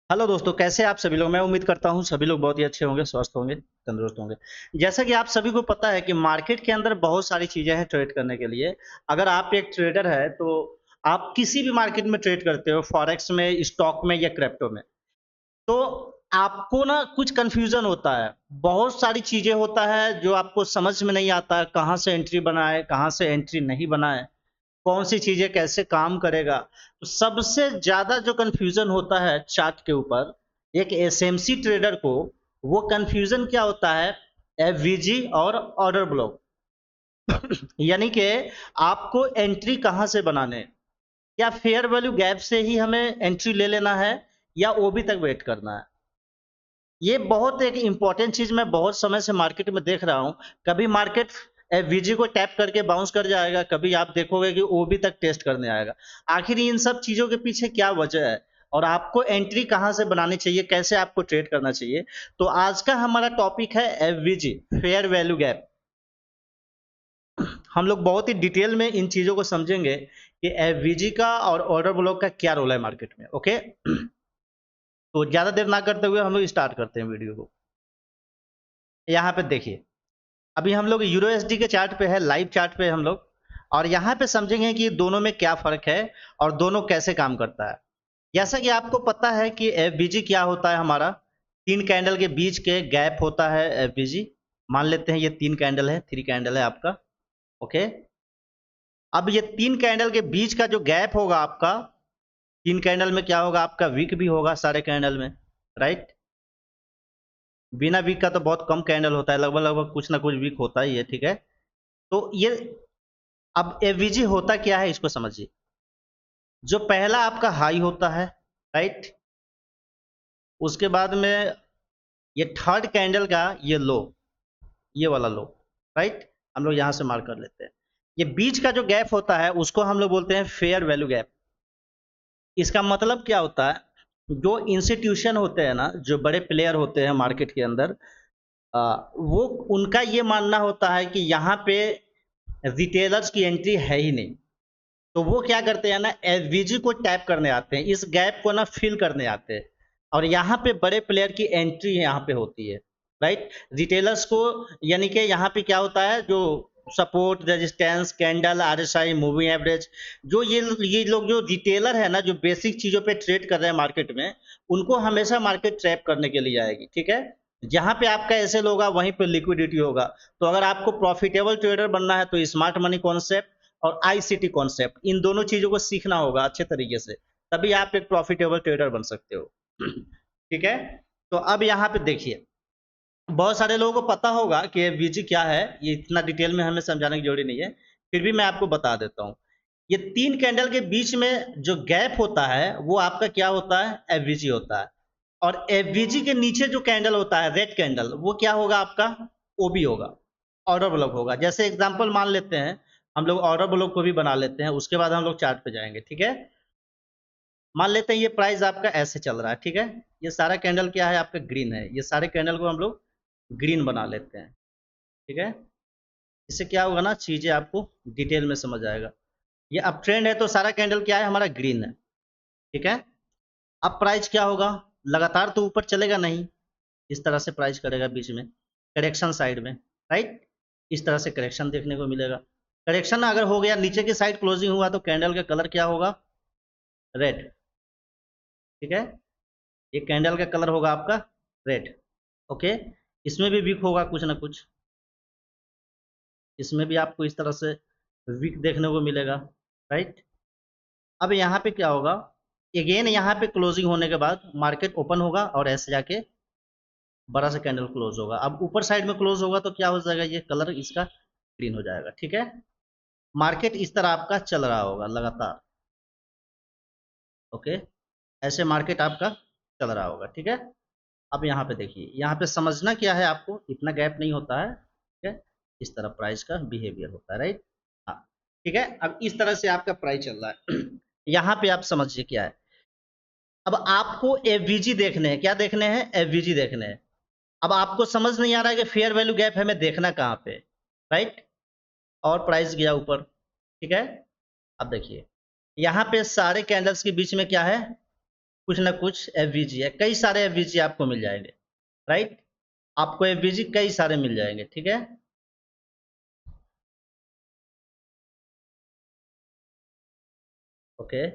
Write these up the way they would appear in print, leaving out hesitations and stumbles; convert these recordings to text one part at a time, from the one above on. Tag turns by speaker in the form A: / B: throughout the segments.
A: Hello दोस्तों, कैसे आप सभी लोग। मैं उम्मीद करता हूँ सभी लोग बहुत ही अच्छे होंगे, स्वस्थ होंगे, तंदुरुस्त होंगे। जैसा कि आप सभी को पता है कि मार्केट के अंदर बहुत सारी चीज़ें हैं ट्रेड करने के लिए। अगर आप एक ट्रेडर है तो आप किसी भी मार्केट में ट्रेड करते हो, फॉरेक्स में, स्टॉक में या क्रिप्टो में। तो आपको ना कुछ कन्फ्यूज़न होता है। बहुत सारी चीज़ें होता है जो आपको समझ में नहीं आता है, कहाँ से एंट्री बनाएँ, कहाँ से एंट्री नहीं बनाएँ। कौन-सी चीज़ें कैसे काम करेगा? तो सबसे ज़्यादा जो कन्फ्यूज़न होता है चार्ट के ऊपर, एक एसएमसी ट्रेडर को, वो कन्फ्यूज़न क्या होता है? एफवीजी और ऑर्डर ब्लॉक। यानी कि आपको एंट्री कहाँ से बनाने हैं? क्या फेयर वैल्यू गैप से ही हमें एंट्री ले लेना है या ओबी तक वेट करना है? ये बहुत एक इम्पोर्टेंट चीज़ मैं बहुत समय से मार्केट में देख रहा हूँ। कभी मार्केट वीजी को टैप करके बाउंस कर जाएगा, कभी आप देखोगे कि ओबी तक टेस्ट करने आएगा। आखिर इन सब चीज़ों के पीछे क्या वजह है? और आपको एंट्री कहाँ से बनानी चाहिए, कैसे आपको ट्रेड करना चाहिए? तो आज का हमारा टॉपिक है एफवीजी, फेयर वैल्यू गैप। हम लोग बहुत ही डिटेल में इन चीज़ों को समझेंगे कि एफवीजी का और ऑर्डर ब्लॉक का क्या रोल है मार्केट में, ओके? तो ज़्यादा देर ना करते हुए हम लोग स्टार्ट करते हैं वीडियो को। यहाँ पे देखिए, अभी हम लोग यूरोएसडी के चार्ट पे है, लाइव चार्ट पे हम लोग, और यहाँ पे समझेंगे कि दोनों में क्या फ़र्क है और दोनों कैसे काम करता है। जैसा कि आपको पता है कि एफवीजी क्या होता है हमारा, 3 कैंडल के बीच के गैप होता है एफवीजी। मान लेते हैं ये 3 कैंडल है, 3 कैंडल है आपका, ओके। अब ये 3 कैंडल के बीच का जो गैप होगा आपका, 3 कैंडल में क्या होगा, आपका वीक भी होगा सारे कैंडल में, राइट? बिना वीक का तो बहुत कम कैंडल होता है, लगभग-लगभग कुछ ना कुछ वीक होता ही है, ठीक है? तो ये अब एवीजी होता क्या है इसको समझिए। जो पहला आपका हाई होता है, राइट? उसके बाद में ये थर्ड कैंडल का ये लो, ये वाला लो, राइट? हम लोग यहाँ से मार्क कर लेते हैं। ये बीच का जो गैप होता है उसको हम लोग बोलते हैं फेयर वैल्यू गैप। इसका मतलब क्या होता है? जो इंस्टीट्यूशन होते हैं ना, जो बड़े प्लेयर होते हैं मार्केट के अंदर, वो उनका ये मानना होता है कि यहाँ पे रिटेलर्स की एंट्री है ही नहीं। तो वो क्या करते हैं ना, एफवीजी को टैप करने आते हैं, इस गैप को ना फिल करने आते हैं, और यहाँ पे बड़े प्लेयर की एंट्री यहाँ पे होती है, राइट? रिटेलर्स को, यानी कि यहाँ पे क्या होता है, जो support, resistance, candle, RSI, moving average, जो ये लोग जो रिटेलर है ना, जो बेसिक चीजों पे ट्रेड कर रहे हैं मार्केट में, उनको हमेशा मार्केट ट्रैप करने के लिए आएगी, ठीक है? जहां पे आपका ऐसे होगा वहीं पे लिक्विडिटी होगा। तो अगर आपको प्रॉफिटेबल ट्रेडर बनना है तो स्मार्ट मनी कॉन्सेप्ट और आईसीटी कॉन्सेप्ट, इन दोनों चीजों को सीखना होगा अच्छे तरीके से, तभी आप एक प्रॉफिटेबल ट्रेडर बन सकते हो। ठीक है? तो अब यहाँ पे देखिए, बहुत सारे लोगों को पता होगा कि बीजी क्या है, ये इतना डिटेल में हमें समझाने की जरूरी नहीं है, फिर भी मैं आपको बता देता हूँ। ये 3 कैंडल के बीच में जो गैप होता है वो आपका क्या होता है, एफवीजी होता है। और एफवीजी के नीचे जो कैंडल होता है, रेड कैंडल, वो क्या होगा आपका, ओबी होगा, ऑर्डर ब्लॉक होगा। जैसे एग्जांपल मान लेते हैं, हम लोग ऑर्डर ब्लॉक को भी बना लेते हैं, उसके बाद हम लोग चार्ट पे जाएंगे, ठीक है? मान लेते हैं ये प्राइस आपका ऐसे चल रहा है, ठीक है? ये सारा कैंडल क्या है, आपका ग्रीन है। ये सारे कैंडल को हम लोग ग्रीन बना लेते हैं, ठीक है? इससे क्या होगा ना, चीजें आपको डिटेल में समझ आएगा। ये अप ट्रेंड है तो सारा कैंडल क्या है, हमारा ग्रीन है, ठीक है? अब प्राइस क्या होगा, लगातार तो ऊपर चलेगा नहीं, इस तरह से प्राइस करेगा बीच में, करेक्शन साइड में, राइट? इस तरह से करेक्शन देखने को मिलेगा। करेक्शन अगर हो गया, नीचे की साइड क्लोजिंग हुआ, तो कैंडल का कलर क्या होगा, रेड, ठीक है? ये कैंडल का कलर होगा आपका रेड, ओके। इसमें भी वीक होगा कुछ ना कुछ, इसमें भी आपको इस तरह से वीक देखने को मिलेगा, राइट? अब यहाँ पे क्या होगा, अगेन यहाँ पे क्लोजिंग होने के बाद मार्केट ओपन होगा और ऐसे जाके बड़ा सा कैंडल क्लोज होगा। अब ऊपर साइड में क्लोज होगा तो क्या हो जाएगा, ये कलर इसका ग्रीन हो जाएगा, ठीक है? मार्केट इस तरह आपका चल रहा होगा लगातार, ओके। ऐसे मार्केट आपका चल रहा होगा, ठीक है? अब यहाँ पे देखिए, यहाँ पे समझना क्या है आपको, इतना गैप नहीं होता है, ठीक है? इस तरह प्राइस का बिहेवियर होता है, राइट? हाँ, ठीक है। अब इस तरह से आपका प्राइस चल रहा है। यहाँ पे आप समझिए क्या है। अब आपको एफवीजी देखने हैं, क्या देखने हैं, एफवीजी देखने हैं। अब आपको समझ नहीं आ रहा है कि फेयर वैल्यू गैप हमें देखना कहाँ पे, राइट? और प्राइस गया ऊपर, ठीक है? अब देखिए, यहाँ पे सारे कैंडल्स के बीच में क्या है, कुछ ना कुछ एफवीजी है, कई सारे एफवीजी आपको मिल जाएंगे, राइट। आपको एफवीजी कई सारे मिल जाएंगे, ठीक है। ओके,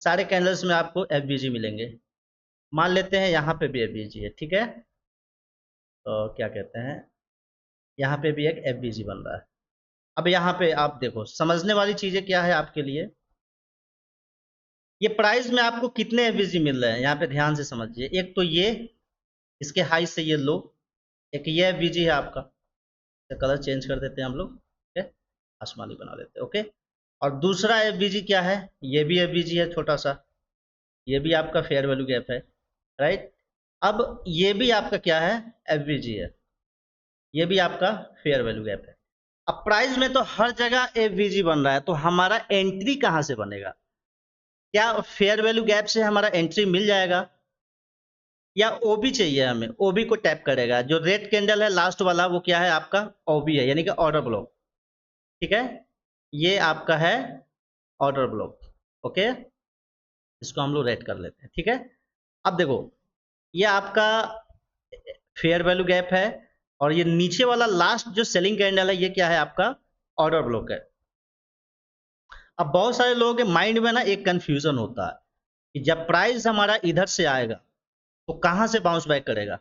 A: सारे कैंडल्स में आपको एफवीजी मिलेंगे। मान लेते हैं यहाँ पे भी एफवीजी है, ठीक है। तो क्या कहते हैं, यहाँ पे भी एक एफवीजी बन रहा है। अब यहाँ पे आप देखो, समझने वाली चीजें क्या है आपके लिए, ये प्राइस में आपको कितने एफवीजी मिल रहे हैं, यहाँ पे ध्यान से समझिए। एक तो ये, इसके हाई से ये लो, एक ये एफवीजी है आपका, तो कलर चेंज कर देते हैं हम लोग, ठीक है, आसमानी बना देते हैं, ओके। और दूसरा एफवीजी क्या है, ये भी एफवीजी है छोटा सा, ये भी आपका फेयर वैल्यू गैप है, राइट। अब ये भी आपका क्या है, एफवीजी है, ये भी आपका फेयर वैल्यू गैप है। अब प्राइस में तो हर जगह एफवीजी बन रहा है, तो हमारा एंट्री कहां से बनेगा, क्या फेयर वैल्यू गैप से हमारा एंट्री मिल जाएगा, या ओबी चाहिए हमें, ओबी को टैप करेगा। जो रेड कैंडल है लास्ट वाला, वो क्या है आपका, ओबी है, यानी कि ऑर्डर ब्लॉक, ठीक है। ये आपका है ऑर्डर ब्लॉक, ओके, इसको हम लोग रेड कर लेते हैं, ठीक है। अब देखो, ये आपका फेयर वैल्यू गैप है, और ये नीचे वाला लास्ट जो सेलिंग कैंडल है, ये क्या है आपका, ऑर्डर ब्लॉक है। अब बहुत सारे लोगों के माइंड में ना एक कंफ्यूजन होता है कि जब प्राइस हमारा इधर से आएगा तो कहां से बाउंस बैक करेगा।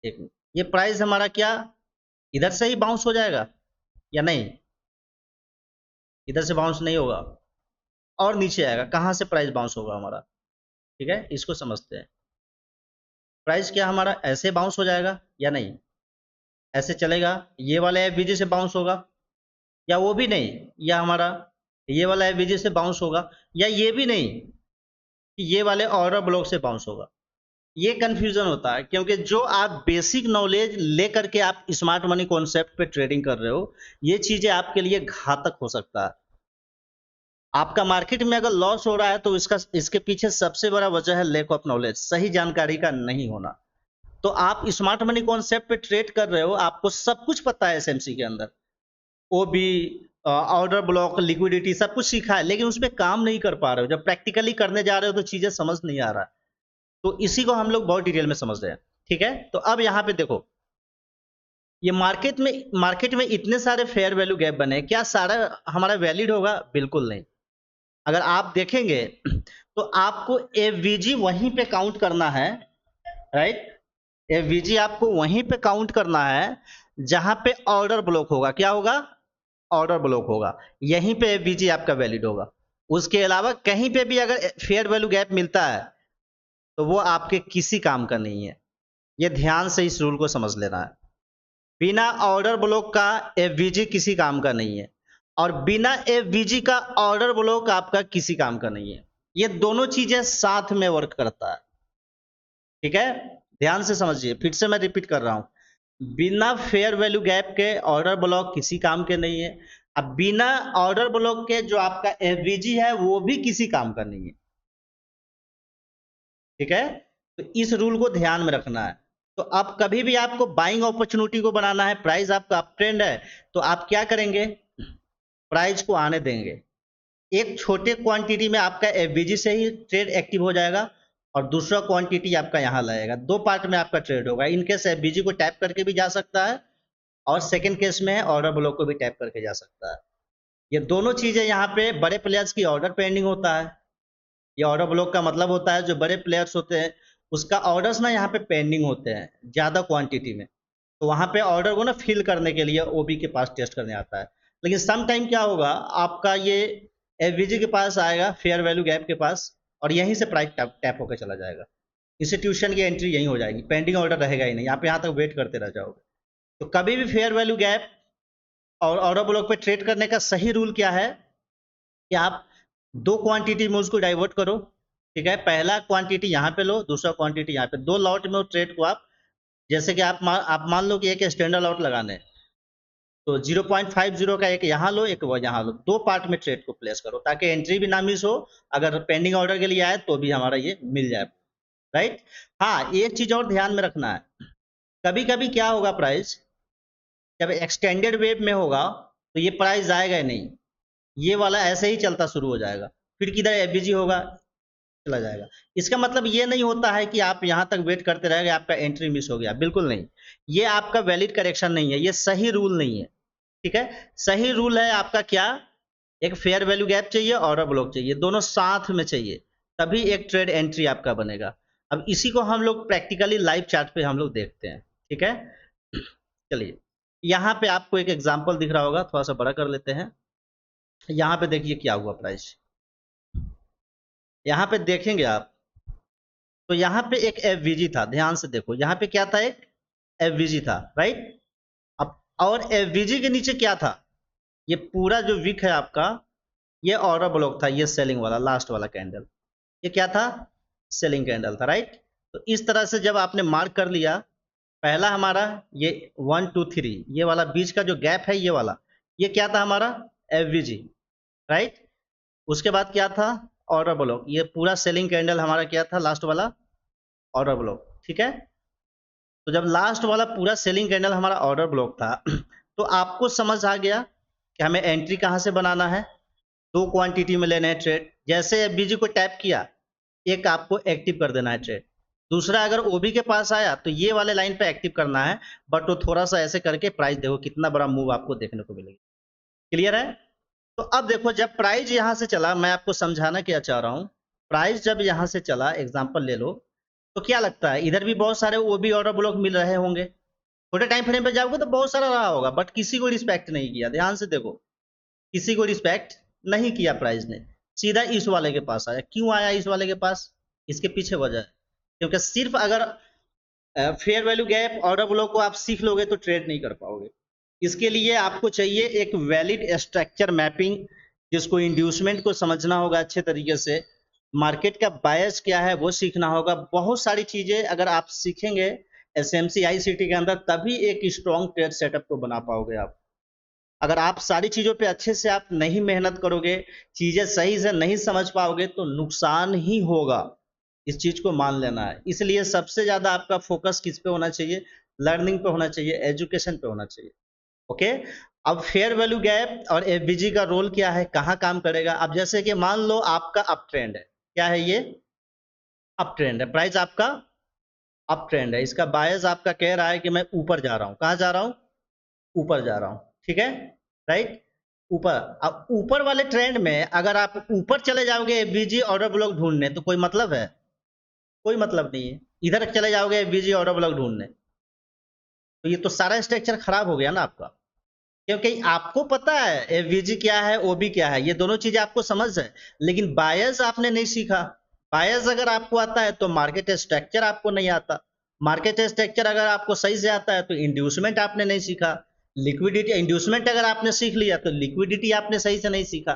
A: एक मिनट, ये प्राइस हमारा क्या इधर से ही बाउंस हो जाएगा या नहीं, इधर से बाउंस नहीं होगा, और नीचे आएगा, कहां से प्राइस बाउंस होगा हमारा, ठीक है, इसको समझते हैं। प्राइस क्या हमारा ऐसे बाउंस हो जाएगा या नहीं, ऐसे चलेगा, ये वाला एफवीजी से बाउंस होगा, या वो भी नहीं, या हमारा ये वाला एफवीजी से बाउंस होगा, या ये भी नहीं कि ये वाले ऑर्डर ब्लॉक से बाउंस होगा। ये कंफ्यूजन होता है, क्योंकि जो आप बेसिक नॉलेज लेकर के आप स्मार्ट मनी कॉन्सेप्ट पे ट्रेडिंग कर रहे हो, ये चीजें आपके लिए घातक हो सकता है। आपका मार्केट में अगर लॉस हो रहा है, तो इसके पीछे सबसे बड़ा वजह है लेक ऑफ नॉलेज, सही जानकारी का नहीं होना। तो आप स्मार्ट मनी कॉन्सेप्ट पे ट्रेड कर रहे हो, आपको सब कुछ पता है एसएमसी के अंदर, वो भी ऑर्डर ब्लॉक, लिक्विडिटी, सब कुछ सीखा है, लेकिन उस पर काम नहीं कर पा रहे हो। जब प्रैक्टिकली करने जा रहे हो तो चीजें समझ नहीं आ रहा। तो इसी को हम लोग बहुत डिटेल में समझ रहे हैं, ठीक है। तो अब यहाँ पे देखो, ये मार्केट में इतने सारे फेयर वैल्यू गैप बने, क्या सारा हमारा वैलिड होगा, बिल्कुल नहीं। अगर आप देखेंगे तो आपको एफवीजी वहीं पे काउंट करना है, राइट। एफवीजी आपको वहीं पे काउंट करना है जहां पे ऑर्डर ब्लॉक होगा, क्या होगा, ऑर्डर ब्लॉक होगा, यहीं पे एफवीजी आपका वैलिड होगा। उसके अलावा कहीं पे भी अगर फेयर वैल्यू गैप मिलता है, तो वो आपके किसी काम का नहीं है। ये ध्यान से इस रूल को समझ लेना है। बिना ऑर्डर ब्लॉक का एफवीजी किसी काम का नहीं है, और बिना एफवीजी का ऑर्डर ब्लॉक आपका किसी काम का नहीं है। ये दोनों चीजें साथ में वर्क करता है, ठीक है। ध्यान से समझिए, फिर से मैं रिपीट कर रहा हूं, बिना फेयर वैल्यू गैप के ऑर्डर ब्लॉक किसी काम के नहीं है। अब बिना ऑर्डर ब्लॉक के जो आपका एफवीजी है, वो भी किसी काम का नहीं है, ठीक है। तो इस रूल को ध्यान में रखना है। तो अब कभी भी आपको बाइंग अपॉर्चुनिटी को बनाना है, प्राइस आपका अप ट्रेंड है, तो आप क्या करेंगे, प्राइस को आने देंगे। एक छोटे क्वांटिटी में आपका एफवीजी से ही ट्रेड एक्टिव हो जाएगा, और दूसरा क्वांटिटी आपका यहाँ लगेगा। दो पार्ट में आपका ट्रेड होगा। इन केस एफवीजी को टैप करके भी जा सकता है, और सेकंड केस में है ऑर्डर ब्लॉक को भी टैप करके जा सकता है। ये दोनों चीजें यहाँ पे बड़े प्लेयर्स की ऑर्डर पेंडिंग होता है। ये ऑर्डर ब्लॉक का मतलब होता है जो बड़े प्लेयर्स होते हैं, उसका ऑर्डर्स ना यहाँ पे पेंडिंग होते हैं ज्यादा क्वांटिटी में, तो वहां पे ऑर्डर को ना फिल करने के लिए ओबी के पास टेस्ट करने आता है। लेकिन सम टाइम क्या होगा, आपका ये एफवीजी के पास आएगा, फेयर वैल्यू गैप के पास, और यहीं से प्राइस टैप होकर चला जाएगा। इंस्टीट्यूशन की एंट्री यहीं हो जाएगी, पेंडिंग ऑर्डर रहेगा ही नहीं, आप यहाँ तक वेट करते रह जाओगे। तो कभी भी फेयर वैल्यू गैप और ऑर्डर ब्लॉक पे ट्रेड करने का सही रूल क्या है, कि आप दो क्वांटिटी में उसको डाइवर्ट करो, ठीक है। पहला क्वांटिटी यहाँ पे लो, दूसरा क्वांटिटी यहाँ पे, दो लॉट में ट्रेड को आप, जैसे कि आप मान लो कि एक स्टैंडर्ड लॉट लगाने, तो 0.50 का एक यहाँ लो, एक वो यहाँ लो, दो पार्ट में ट्रेड को प्लेस करो, ताकि एंट्री भी ना मिस हो। अगर पेंडिंग ऑर्डर के लिए आए तो भी हमारा ये मिल जाए, राइट। हाँ, एक चीज और ध्यान में रखना है, कभी कभी क्या होगा, प्राइस जब एक्सटेंडेड वेव में होगा तो ये प्राइस आएगा ही नहीं, ये वाला ऐसे ही चलता शुरू हो जाएगा, फिर किधर एफवीजी होगा, चला जाएगा। इसका मतलब ये नहीं होता है कि आप यहाँ तक वेट करते रहेंगे, आपका एंट्री मिस हो गया, बिल्कुल नहीं। ये आपका वैलिड करेक्शन नहीं है, ये सही रूल नहीं है, ठीक है। सही रूल है आपका क्या, एक फेयर वैल्यू गैप चाहिए, ऑर्डर ब्लॉक चाहिए, दोनों साथ में चाहिए, तभी एक ट्रेड एंट्री आपका बनेगा। अब इसी को हम लोग प्रैक्टिकली लाइव चार्ट पे हम लोग देखते हैं, ठीक है। चलिए, यहाँ पे आपको एक एग्जांपल दिख रहा होगा, थोड़ा सा बड़ा कर लेते हैं। यहाँ पे देखिए क्या हुआ प्राइस, यहाँ पे देखेंगे आप, तो यहाँ पे एक एफवीजी था, ध्यान से देखो, यहाँ पे क्या था, एक एफवीजी था, राइट। अब और एफवीजी के नीचे क्या था, ये पूरा जो विक है आपका, ये ऑर्डर ब्लॉक था, ये सेलिंग वाला लास्ट वाला कैंडल, ये क्या था, सेलिंग कैंडल था, राइट। तो इस तरह से जब आपने मार्क कर लिया, पहला हमारा ये 1 2 3, ये वाला बीच का जो गैप है, ये वाला, ये क्या था हमारा एफवीजी, राइट। उसके बाद क्या था, ऑर्डर ब्लॉक, ये पूरा सेलिंग कैंडल हमारा क्या था, लास्ट वाला ऑर्डर ब्लॉक, ठीक है। तो जब लास्ट वाला पूरा सेलिंग कैंडल हमारा ऑर्डर ब्लॉक था तो आपको समझ आ गया कि हमें एंट्री कहां से बनाना है, दो क्वांटिटी में लेना है ट्रेड। जैसे एफबीजी को टैप किया, एक आपको एक्टिव कर देना है ट्रेड, दूसरा अगर ओबी के पास आया तो ये वाले लाइन पे एक्टिव करना है, बट वो थोड़ा सा ऐसे करके प्राइस देखो कितना बड़ा मूव आपको देखने को मिलेगा। क्लियर है। तो अब देखो, जब प्राइस यहां से चला, मैं आपको समझाना क्या चाह रहा हूं, प्राइस जब यहां से चला, एग्जांपल ले लो, तो क्या लगता है इधर भी बहुत सारे ओबी ऑर्डर ब्लॉक मिल रहे होंगे, छोटे टाइम फ्रेम पे जाओगे तो बहुत सारा रहा होगा, बट किसी को रिस्पेक्ट नहीं किया, ध्यान से देखो, किसी को रिस्पेक्ट नहीं किया प्राइस ने, सीधा इस वाले के पास आया। क्यों आया इस वाले के पास, इसके पीछे वजह है, क्योंकि सिर्फ अगर fair value gap order block को आप सीख लोगे तो ट्रेड नहीं कर पाओगे। इसके लिए आपको चाहिए एक वैलिड स्ट्रक्चर मैपिंग, जिसको इंड्यूसमेंट को समझना होगा अच्छे तरीके से, मार्केट का बायस क्या है वो सीखना होगा, बहुत सारी चीजें अगर आप सीखेंगे एसएमसी आईसीटी के अंदर, तभी एक स्ट्रॉन्ग ट्रेड सेटअप को बना पाओगे आप। अगर आप सारी चीजों पे अच्छे से आप नहीं मेहनत करोगे, चीजें सही से नहीं समझ पाओगे, तो नुकसान ही होगा, इस चीज को मान लेना है। इसलिए सबसे ज्यादा आपका फोकस किस पे होना चाहिए, लर्निंग पे होना चाहिए, एजुकेशन पे होना चाहिए, ओके। अब फेयर वैल्यू गैप और एफबीजी का रोल क्या है, कहाँ काम करेगा। अब जैसे कि मान लो आपका अप ट्रेंड है, क्या है ये, अप ट्रेंड है, प्राइस आपका अप ट्रेंड है, इसका बायस आपका कह रहा है कि मैं ऊपर जा रहा हूं, कहां जा रहा हूं, ऊपर जा रहा हूं, ठीक है, राइट, ऊपर। अब ऊपर वाले ट्रेंड में अगर आप ऊपर चले जाओगे एफबीजी ऑर्डर ब्लॉक ढूंढने, तो कोई मतलब है, कोई मतलब नहीं है। इधर चले जाओगे एफबीजी ऑर्डर ब्लॉक ढूंढने, तो ये तो सारा स्ट्रक्चर खराब हो गया ना आपका, क्योंकि आपको पता है एफवीजी क्या है, ओबी क्या है, ये दोनों चीजें आपको समझ है, लेकिन बायस आपने नहीं सीखा। बायस अगर आपको आता है तो मार्केट स्ट्रक्चर आपको नहीं आता, मार्केट स्ट्रक्चर अगर आपको सही से आता है तो इंड्यूसमेंट आपने नहीं सीखा, लिक्विडिटी इंड्यूसमेंट अगर आपने सीख लिया तो लिक्विडिटी आपने सही से नहीं सीखा।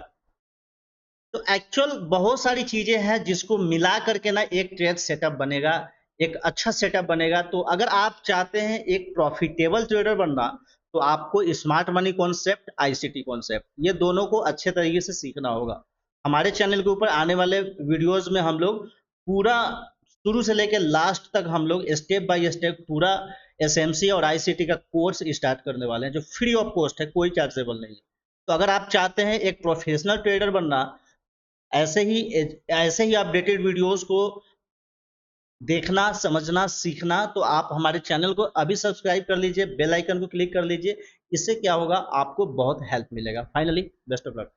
A: तो एक्चुअल बहुत सारी चीजें हैं जिसको मिला करके ना एक ट्रेड सेटअप बनेगा, एक अच्छा सेटअप बनेगा। तो अगर आप चाहते हैं एक प्रॉफिटेबल ट्रेडर बनना, तो आपको smart money concept, ICT concept, ये दोनों को अच्छे तरीके से सीखना होगा। हमारे चैनल के ऊपर आने वाले वीडियोस में हम लोग पूरा शुरू से लेकर लास्ट तक हम लोग स्टेप बाय स्टेप पूरा एसएमसी और आईसीटी का कोर्स स्टार्ट करने वाले हैं, जो फ्री ऑफ कॉस्ट है, कोई चार्जेबल नहीं है। तो अगर आप चाहते हैं एक प्रोफेशनल ट्रेडर बनना, ऐसे ही अपडेटेड वीडियोस को देखना, समझना, सीखना, तो आप हमारे चैनल को अभी सब्सक्राइब कर लीजिए, बेल आइकन को क्लिक कर लीजिए। इससे क्या होगा, आपको बहुत हेल्प मिलेगा। Finally best of luck.